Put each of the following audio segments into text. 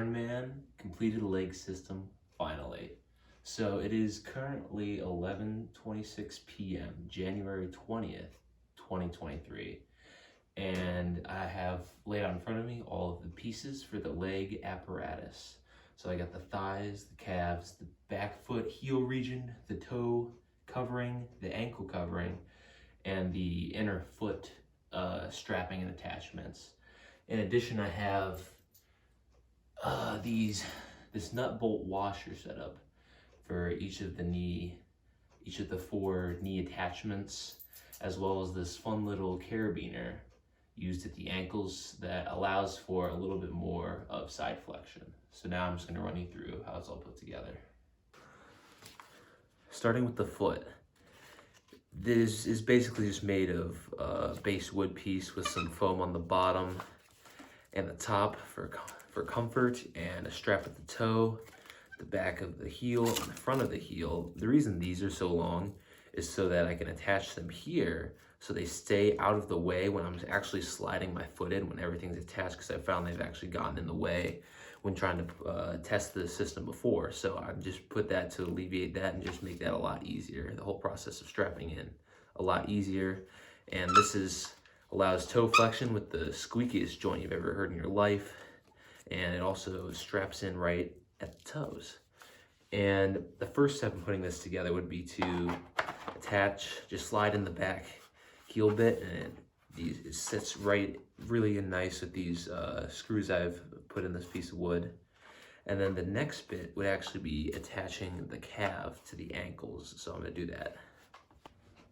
Ironman completed leg system finally. So it is currently 11:26 p.m., January 20th, 2023. And I have laid out in front of me all of the pieces for the leg apparatus. So I got the thighs, the calves, the back foot heel region, the toe covering, the ankle covering, and the inner foot strapping and attachments. In addition, I have this nut bolt washer setup for each of the four knee attachments, as well as this fun little carabiner used at the ankles that allows for a little bit more of side flexion. So now I'm just going to run you through how it's all put together. Starting with the foot. This is basically just made of a base wood piece with some foam on the bottom and the top for comfort, and a strap at the toe, the back of the heel, and the front of the heel. The reason these are so long is so that I can attach them here so they stay out of the way when I'm actually sliding my foot in when everything's attached, because I found they've actually gotten in the way when trying to test the system before. So I just put that to alleviate that and just make that a lot easier. The whole process of strapping in a lot easier. And this allows toe flexion with the squeakiest joint you've ever heard in your life. And it also straps in right at the toes. And the first step in putting this together would be to just slide in the back heel bit, and it sits right really nice with these screws I've put in this piece of wood. And then the next bit would actually be attaching the calf to the ankles, so I'm gonna do that.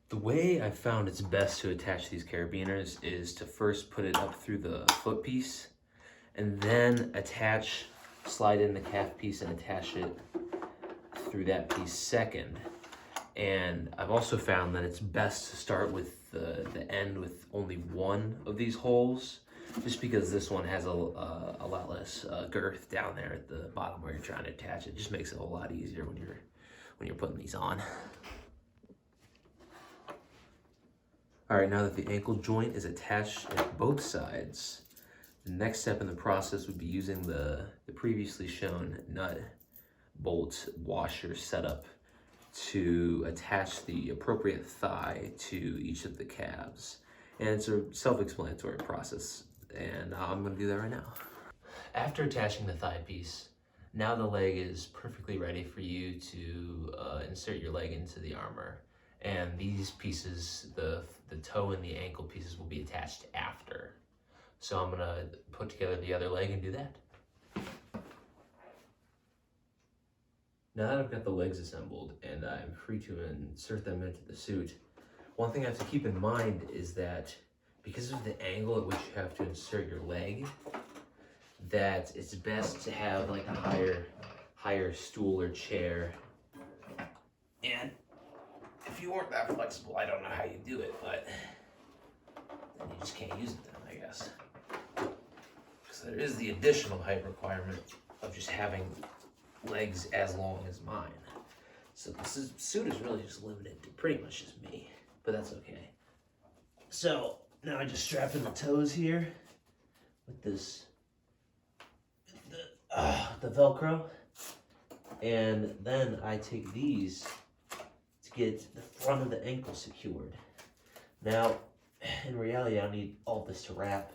The way I found it's best to attach these carabiners is to first put it up through the foot piece, and then slide in the calf piece and attach it through that piece second. And I've also found that it's best to start with the end with only one of these holes, just because this one has a lot less girth down there at the bottom where you're trying to attach it. It just makes it a lot easier when you're putting these on. All right, now that the ankle joint is attached at both sides, the next step in the process would be using the previously shown nut bolt washer setup to attach the appropriate thigh to each of the calves. And it's a self-explanatory process, and I'm gonna do that right now. After attaching the thigh piece, now the leg is perfectly ready for you to insert your leg into the armor. And these pieces, the toe and the ankle pieces, will be attached after. So I'm gonna put together the other leg and do that. Now that I've got the legs assembled and I'm free to insert them into the suit, one thing I have to keep in mind is that because of the angle at which you have to insert your leg, that it's best to have like a higher stool or chair. And if you weren't that flexible, I don't know how you do it, but then you just can't use it then, I guess. Because there is the additional height requirement of just having legs as long as mine. So this suit is really just limited to pretty much just me, but that's okay. So now I just strap in the toes here with the Velcro, and then I take these to get the front of the ankle secured. Now, in reality, I need all this to wrap,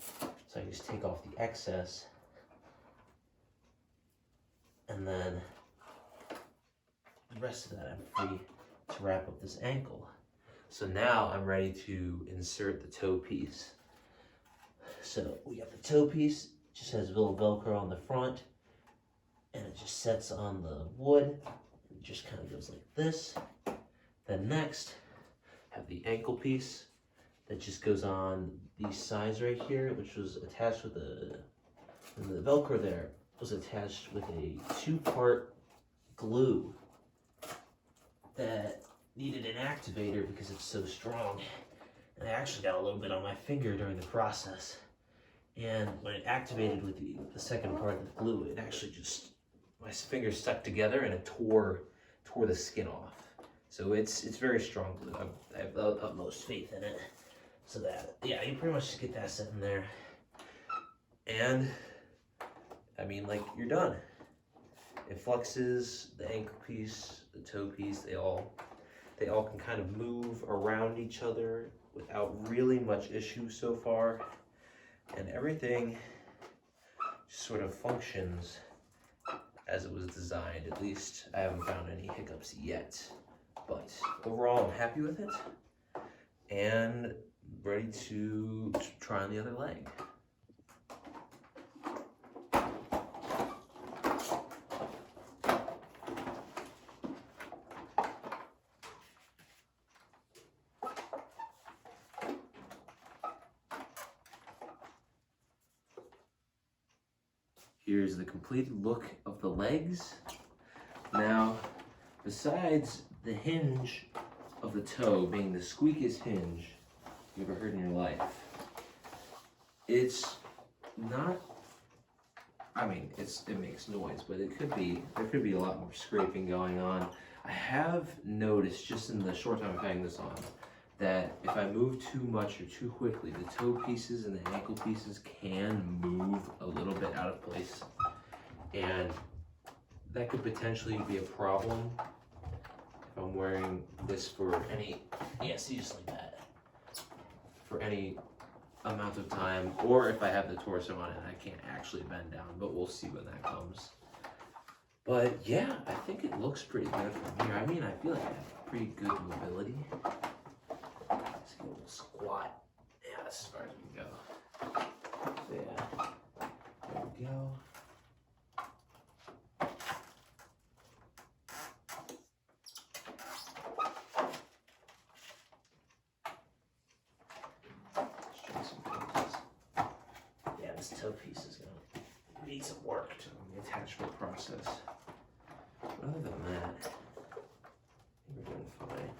so I just take off the excess, and then the rest of that I'm free to wrap up this ankle. So now I'm ready to insert the toe piece. So we got the toe piece, just has a little Velcro on the front, and it just sets on the wood. It just kind of goes like this. Then next, have the ankle piece that just goes on these sides right here, which was attached with the Velcro there was attached with a 2-part glue that needed an activator because it's so strong. And I actually got a little bit on my finger during the process. And when it activated with the second part of the glue, it actually just, my fingers stuck together and it tore the skin off. So it's very strong glue. I have the utmost faith in it. So that, yeah, you pretty much just get that set in there. And I mean, like, you're done. It flexes, the ankle piece, the toe piece, they all can kind of move around each other without really much issue so far. And everything just sort of functions as it was designed. At least I haven't found any hiccups yet. But overall, I'm happy with it and ready to try on the other leg. Here's the completed look of the legs. Now, besides the hinge of the toe being the squeakiest hinge you've ever heard in your life, it's not, I mean, it makes noise, but there could be a lot more scraping going on. I have noticed just in the short time of having this on that if I move too much or too quickly, the toe pieces and the ankle pieces can move a little bit out of place. And that could potentially be a problem if I'm wearing this for any, see, just like that, for any amount of time, or if I have the torso on it and I can't actually bend down, but we'll see when that comes. But yeah, I think it looks pretty good from here. I mean, I feel like I have pretty good mobility. Let's get a little squat. Yeah, that's as far as we can go. So yeah, there we go. This toe piece is gonna need some work to the attachment process. But other than that, we're doing fine.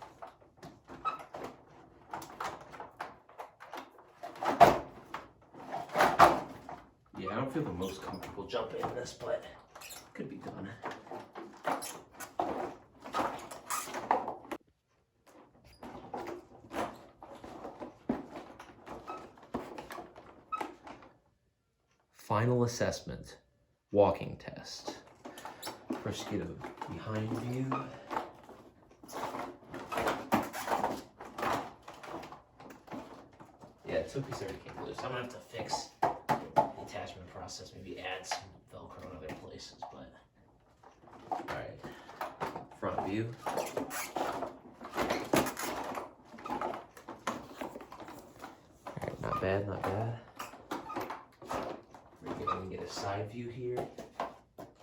Yeah, I don't feel the most comfortable jumping in this, but it could be done. Final assessment, walking test. First, get a behind view. Yeah, toe piece already came loose. I'm gonna have to fix the attachment process, maybe add some Velcro in other places, but. All right, front view. All right, not bad, not bad. Get a side view here.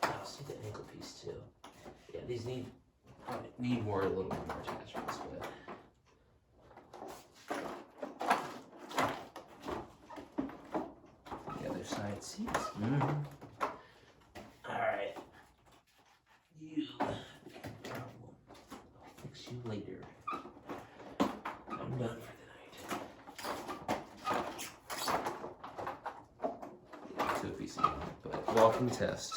I'll see the ankle piece too. Yeah, these need a little bit more attachments, but the other side seats. All right, you. I'll fix you later. I'm done for but walking test.